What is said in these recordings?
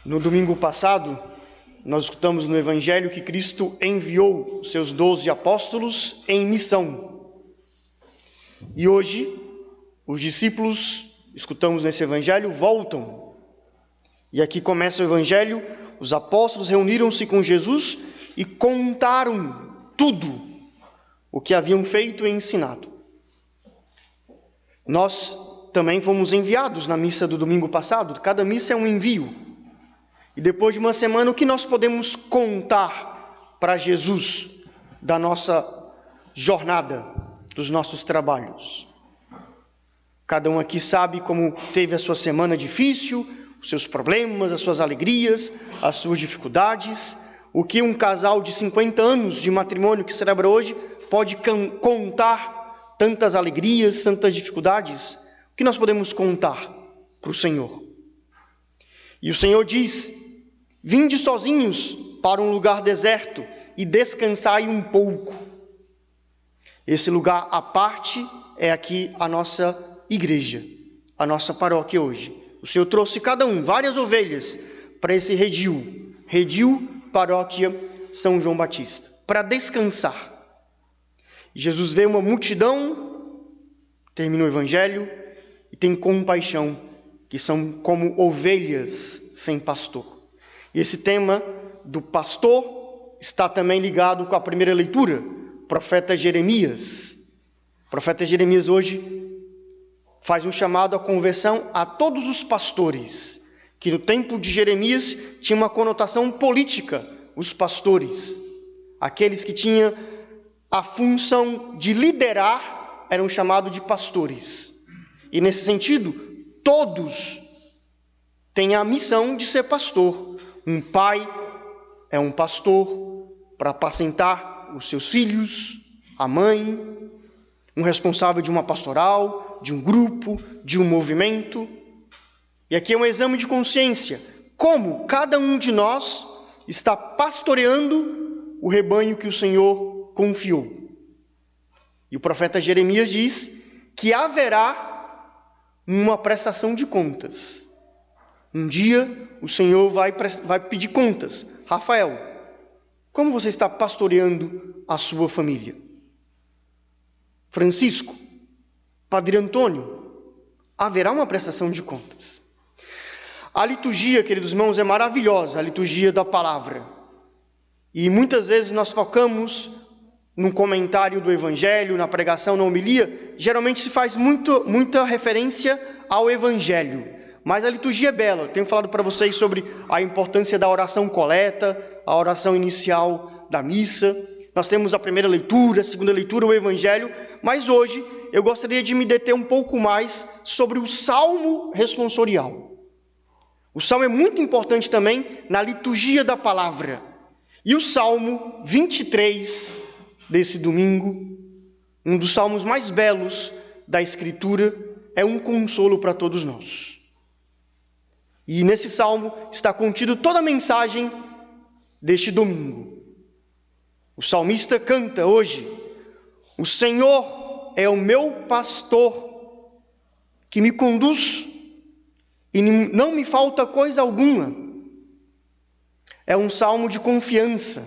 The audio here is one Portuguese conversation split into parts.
No domingo passado, nós escutamos no Evangelho que Cristo enviou os seus 12 apóstolos em missão. E hoje, os discípulos, escutamos nesse Evangelho, voltam. E aqui começa o Evangelho, os apóstolos reuniram-se com Jesus e contaram tudo o que haviam feito e ensinado. Nós também fomos enviados na missa do domingo passado, cada missa é um envio. E depois de uma semana, o que nós podemos contar para Jesus da nossa jornada, dos nossos trabalhos? Cada um aqui sabe como teve a sua semana difícil, os seus problemas, as suas alegrias, as suas dificuldades. O que um casal de 50 anos de matrimônio que celebra hoje pode contar tantas alegrias, tantas dificuldades? O que nós podemos contar para o Senhor? E o Senhor diz: vinde sozinhos para um lugar deserto e descansai um pouco. Esse lugar à parte é aqui a nossa igreja, a nossa paróquia hoje. O Senhor trouxe cada um, várias ovelhas, para esse redil paróquia São João Batista, para descansar. E Jesus vê uma multidão, termina o Evangelho, e tem compaixão, que são como ovelhas sem pastor. E esse tema do pastor está também ligado com a primeira leitura, profeta Jeremias. O profeta Jeremias hoje faz um chamado à conversão a todos os pastores, que no tempo de Jeremias tinha uma conotação política, os pastores. Aqueles que tinham a função de liderar eram chamados de pastores. E nesse sentido, todos têm a missão de ser pastor. Um pai é um pastor para apacentar os seus filhos, a mãe, um responsável de uma pastoral, de um grupo, de um movimento. E aqui é um exame de consciência, como cada um de nós está pastoreando o rebanho que o Senhor confiou. E o profeta Jeremias diz que haverá uma prestação de contas. Um dia o Senhor vai pedir contas. Rafael, como você está pastoreando a sua família? Francisco, Padre Antônio, haverá uma prestação de contas. A liturgia, queridos irmãos, é maravilhosa, a liturgia da palavra. E muitas vezes nós focamos no comentário do Evangelho, na pregação, na homilia, geralmente se faz muita referência ao Evangelho. Mas a liturgia é bela. Eu tenho falado para vocês sobre a importância da oração coleta, a oração inicial da missa. Nós temos a primeira leitura, a segunda leitura, o Evangelho. Mas hoje eu gostaria de me deter um pouco mais sobre o Salmo responsorial. O Salmo é muito importante também na liturgia da palavra. E o Salmo 23 desse domingo, um dos salmos mais belos da Escritura, é um consolo para todos nós. E nesse salmo está contido toda a mensagem deste domingo. O salmista canta hoje: o Senhor é o meu pastor, que me conduz, e não me falta coisa alguma. É um salmo de confiança,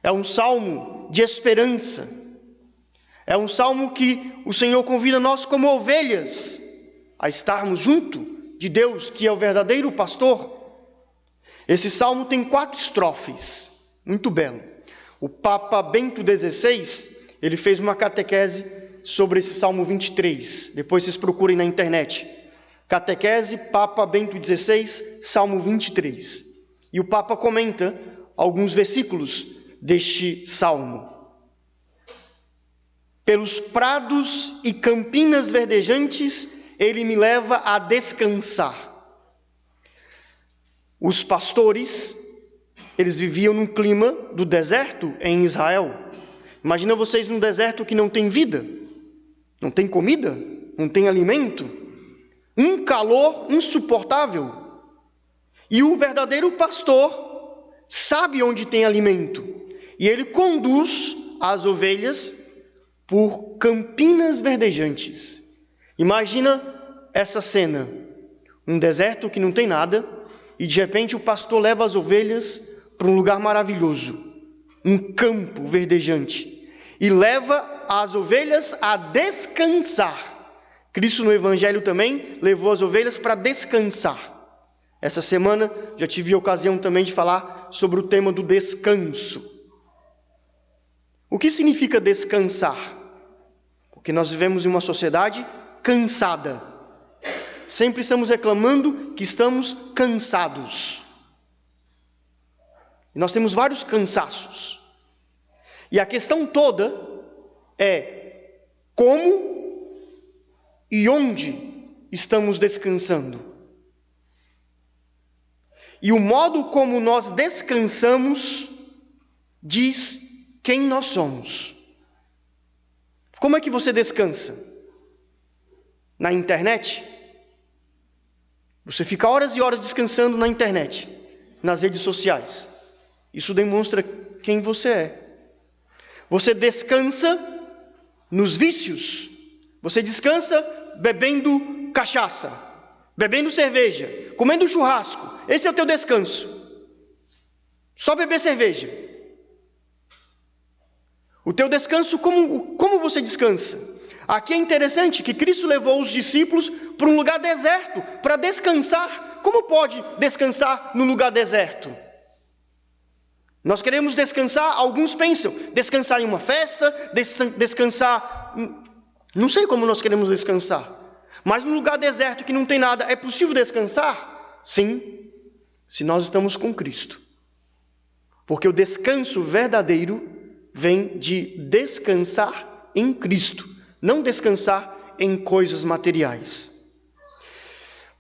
é um salmo de esperança, é um salmo que o Senhor convida nós como ovelhas a estarmos junto de Deus, que é o verdadeiro pastor. Esse salmo tem 4 estrofes, muito belo. O Papa Bento XVI, ele fez uma catequese sobre esse Salmo 23, depois vocês procurem na internet. Catequese Papa Bento XVI, Salmo 23. E o Papa comenta alguns versículos deste Salmo. Pelos prados e campinas verdejantes, ele me leva a descansar. Os pastores, eles viviam num clima do deserto em Israel. Imagina vocês num deserto que não tem vida, não tem comida, não tem alimento, um calor insuportável. E o verdadeiro pastor sabe onde tem alimento, e ele conduz as ovelhas por campinas verdejantes. Imagina essa cena, um deserto que não tem nada, e de repente o pastor leva as ovelhas para um lugar maravilhoso, um campo verdejante, e leva as ovelhas a descansar. Cristo no Evangelho também levou as ovelhas para descansar. Essa semana já tive a ocasião também de falar sobre o tema do descanso. O que significa descansar? Porque nós vivemos em uma sociedade cansada. Sempre estamos reclamando que estamos cansados. E nós temos vários cansaços. E a questão toda é como e onde estamos descansando. E o modo como nós descansamos diz quem nós somos. Como é que você descansa? Na internet? Você fica horas e horas descansando na internet, nas redes sociais. Isso demonstra quem você é. Você descansa nos vícios. Você descansa bebendo cachaça, bebendo cerveja, comendo churrasco. Esse é o teu descanso. Só beber cerveja. O teu descanso, como você descansa? Aqui é interessante que Cristo levou os discípulos para um lugar deserto, para descansar. Como pode descansar no lugar deserto? Nós queremos descansar, alguns pensam, descansar em uma festa, descansar... Não sei como nós queremos descansar. Mas no lugar deserto que não tem nada, é possível descansar? Sim, se nós estamos com Cristo. Porque o descanso verdadeiro vem de descansar em Cristo, não descansar em coisas materiais.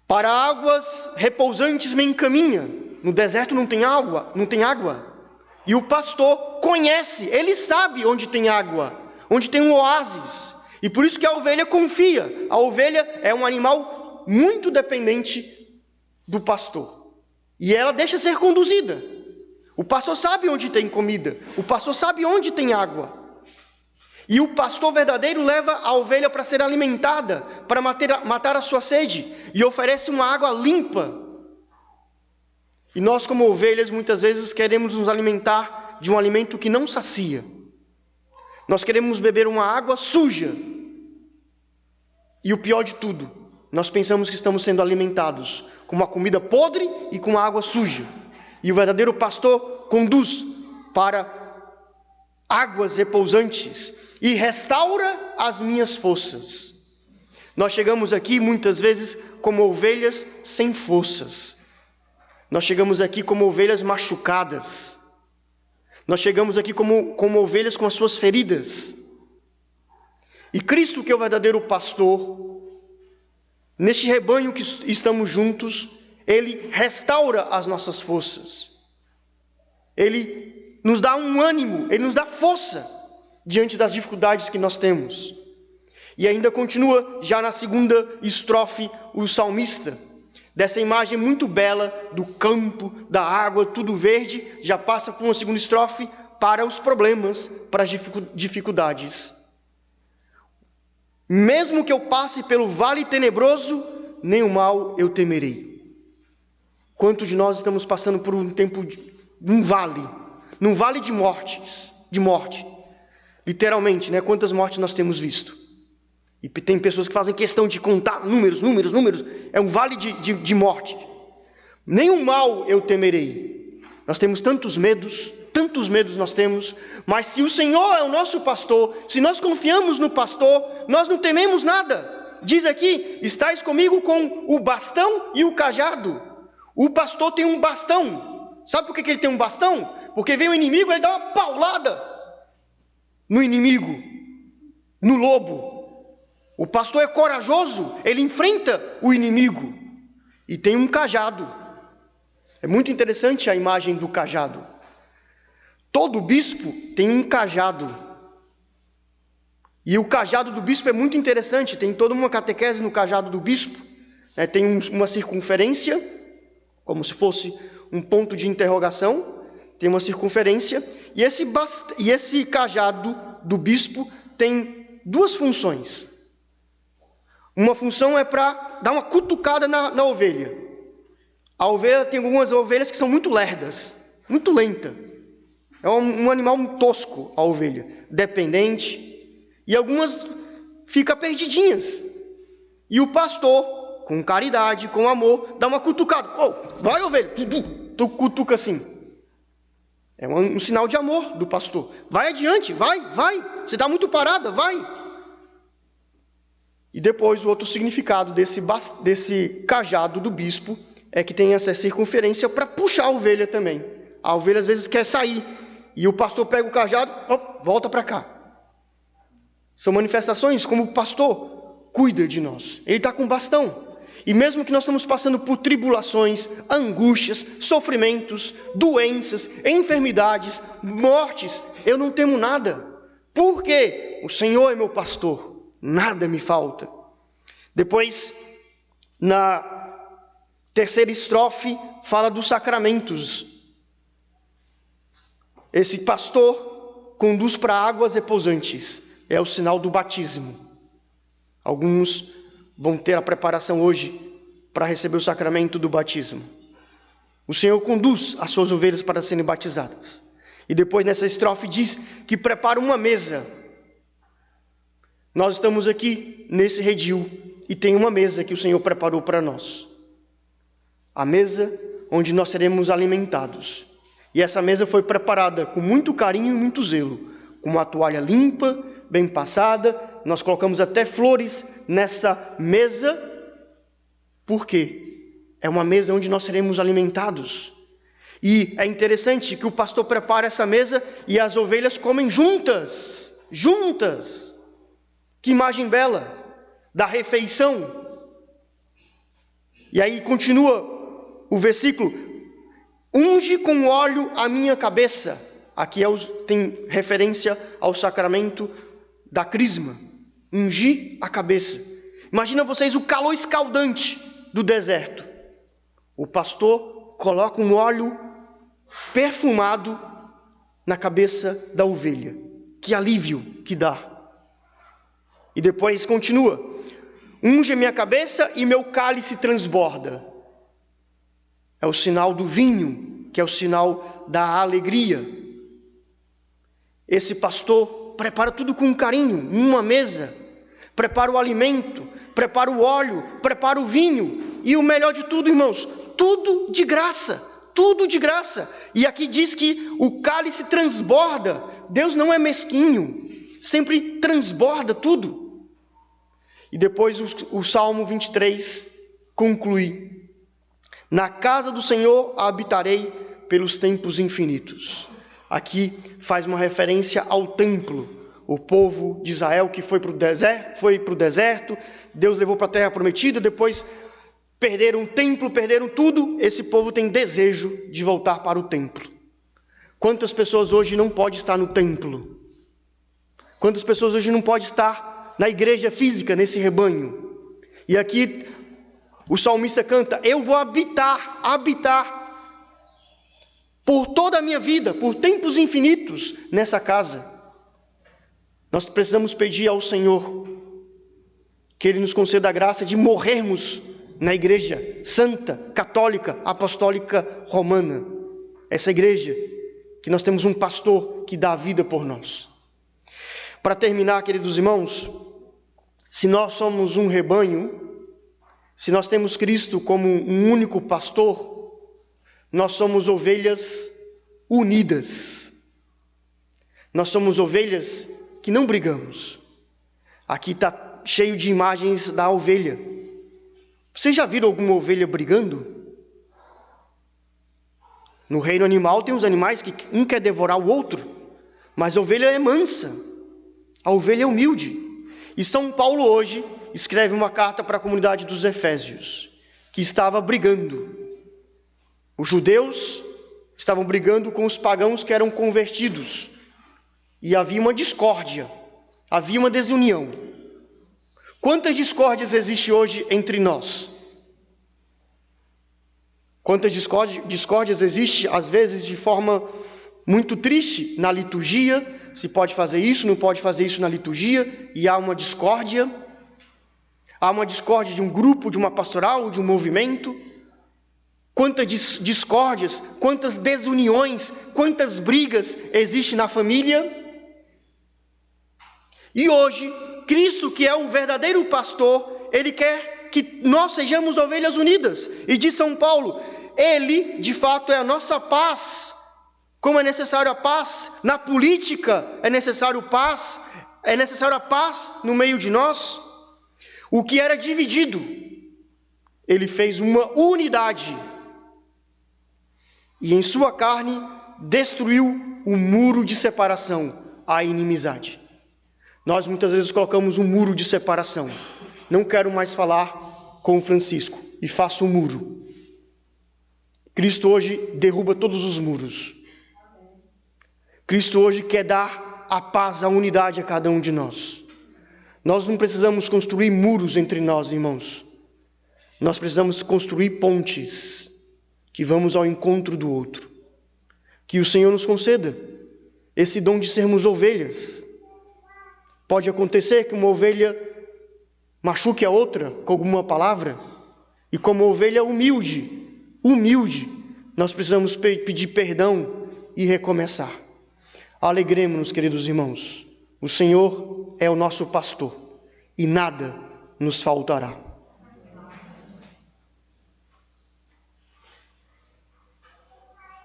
Para águas repousantes me encaminha. No deserto não tem água. E o pastor conhece, ele sabe onde tem água, onde tem um oásis. E por isso que a ovelha confia. A ovelha é um animal muito dependente do pastor. E ela deixa ser conduzida. O pastor sabe onde tem comida. O pastor sabe onde tem água. E o pastor verdadeiro leva a ovelha para ser alimentada, para matar a sua sede, e oferece uma água limpa. E nós, como ovelhas, muitas vezes queremos nos alimentar de um alimento que não sacia. Nós queremos beber uma água suja. E o pior de tudo, nós pensamos que estamos sendo alimentados com uma comida podre e com uma água suja. E o verdadeiro pastor conduz para águas repousantes e restaura as minhas forças. Nós chegamos aqui muitas vezes como ovelhas sem forças. Nós chegamos aqui como ovelhas machucadas. Nós chegamos aqui como ovelhas com as suas feridas. E Cristo, que é o verdadeiro pastor, neste rebanho que estamos juntos, Ele restaura as nossas forças. Ele nos dá um ânimo, Ele nos dá força diante das dificuldades que nós temos. E ainda continua, já na segunda estrofe, o salmista, dessa imagem muito bela do campo, da água, tudo verde, já passa por uma segunda estrofe para os problemas, para as dificuldades. Mesmo que eu passe pelo vale tenebroso, nenhum mal eu temerei. Quantos de nós estamos passando por um tempo, num vale de morte. Literalmente, né? Quantas mortes nós temos visto? E tem pessoas que fazem questão de contar números. É um vale de morte. Nenhum mal eu temerei. Nós temos tantos medos nós temos, mas se o Senhor é o nosso pastor, se nós confiamos no pastor, nós não tememos nada. Diz aqui, estais comigo com o bastão e o cajado. O pastor tem um bastão. Sabe por que ele tem um bastão? Porque vem o inimigo, ele dá uma paulada no inimigo, no lobo. O pastor é corajoso, ele enfrenta o inimigo e tem um cajado. É muito interessante a imagem do cajado. Todo bispo tem um cajado. E o cajado do bispo é muito interessante, tem toda uma catequese no cajado do bispo. Tem uma circunferência, como se fosse um ponto de interrogação, tem uma circunferência, e esse cajado do bispo tem duas funções. Uma função é para dar uma cutucada na ovelha. A ovelha tem algumas ovelhas que são muito lerdas, muito lenta. É um animal tosco, a ovelha, dependente. E algumas ficam perdidinhas. E o pastor, com caridade, com amor, dá uma cutucada. Oh, vai, ovelha! Tu cutuca assim. É um sinal de amor do pastor. Vai adiante, vai. Você está muito parada, vai. E depois o outro significado desse cajado do bispo é que tem essa circunferência para puxar a ovelha também. A ovelha às vezes quer sair. E o pastor pega o cajado, volta para cá. São manifestações como o pastor cuida de nós. Ele está com bastão. E mesmo que nós estamos passando por tribulações, angústias, sofrimentos, doenças, enfermidades, mortes, eu não temo nada. Porque o Senhor é meu pastor, nada me falta. Depois, na terceira estrofe, fala dos sacramentos. Esse pastor conduz para águas repousantes, é o sinal do batismo. Alguns vão ter a preparação hoje para receber o sacramento do batismo. O Senhor conduz as suas ovelhas para serem batizadas. E depois nessa estrofe diz que prepara uma mesa. Nós estamos aqui nesse redil e tem uma mesa que o Senhor preparou para nós. A mesa onde nós seremos alimentados. E essa mesa foi preparada com muito carinho e muito zelo, com uma toalha limpa, bem passada. Nós colocamos até flores nessa mesa. Por quê? É uma mesa onde nós seremos alimentados. E é interessante que o pastor prepara essa mesa e as ovelhas comem juntas. Juntas. Que imagem bela da refeição. E aí continua o versículo. Unge com óleo a minha cabeça. Aqui tem referência ao sacramento da crisma. Ungir a cabeça. Imagina vocês o calor escaldante do deserto. O pastor coloca um óleo perfumado na cabeça da ovelha. Que alívio que dá. E depois continua. Unge a minha cabeça e meu cálice transborda. É o sinal do vinho, que é o sinal da alegria. Esse pastor prepara tudo com carinho, uma mesa. Prepara o alimento, prepara o óleo, prepara o vinho. E o melhor de tudo, irmãos, tudo de graça, tudo de graça. E aqui diz que o cálice transborda. Deus não é mesquinho, sempre transborda tudo. E depois o Salmo 23 conclui. Na casa do Senhor habitarei pelos tempos infinitos. Aqui faz uma referência ao templo. O povo de Israel que foi para o deserto, Deus levou para a terra prometida, depois perderam o templo, perderam tudo. Esse povo tem desejo de voltar para o templo. Quantas pessoas hoje não podem estar no templo? Quantas pessoas hoje não podem estar na igreja física, nesse rebanho? E aqui o salmista canta, eu vou habitar por toda a minha vida, por tempos infinitos nessa casa. Nós precisamos pedir ao Senhor que Ele nos conceda a graça de morrermos na igreja santa, católica, apostólica, romana. Essa igreja que nós temos um pastor que dá a vida por nós. Para terminar, queridos irmãos, se nós somos um rebanho, se nós temos Cristo como um único pastor, nós somos ovelhas unidas. Nós somos ovelhas que não brigamos. Aqui está cheio de imagens da ovelha. Vocês já viram alguma ovelha brigando? No reino animal tem os animais que um quer devorar o outro, mas a ovelha é mansa, a ovelha é humilde. E São Paulo hoje escreve uma carta para a comunidade dos Efésios, que estava brigando. Os judeus estavam brigando com os pagãos que eram convertidos. E havia uma discórdia, havia uma desunião. Quantas discórdias existem hoje entre nós? Quantas discórdias existem, às vezes de forma muito triste, na liturgia, se pode fazer isso, não pode fazer isso na liturgia, e há uma discórdia de um grupo, de uma pastoral, de um movimento. quantas discórdias, quantas desuniões, quantas brigas existem na família. E hoje, Cristo, que é o verdadeiro pastor, Ele quer que nós sejamos ovelhas unidas. E diz São Paulo, Ele, de fato, é a nossa paz. Como é necessário a paz na política, é necessário a paz no meio de nós. O que era dividido, Ele fez uma unidade. E em sua carne destruiu o muro de separação, a inimizade. Nós muitas vezes colocamos um muro de separação. Não quero mais falar com Francisco e faço um muro. Cristo hoje derruba todos os muros. Cristo hoje quer dar a paz, a unidade a cada um de nós. Nós não precisamos construir muros entre nós, irmãos. Nós precisamos construir pontes que vamos ao encontro do outro. Que o Senhor nos conceda esse dom de sermos ovelhas. Pode acontecer que uma ovelha machuque a outra com alguma palavra, e como ovelha humilde, nós precisamos pedir perdão e recomeçar. Alegremos-nos, queridos irmãos, o Senhor é o nosso pastor, e nada nos faltará.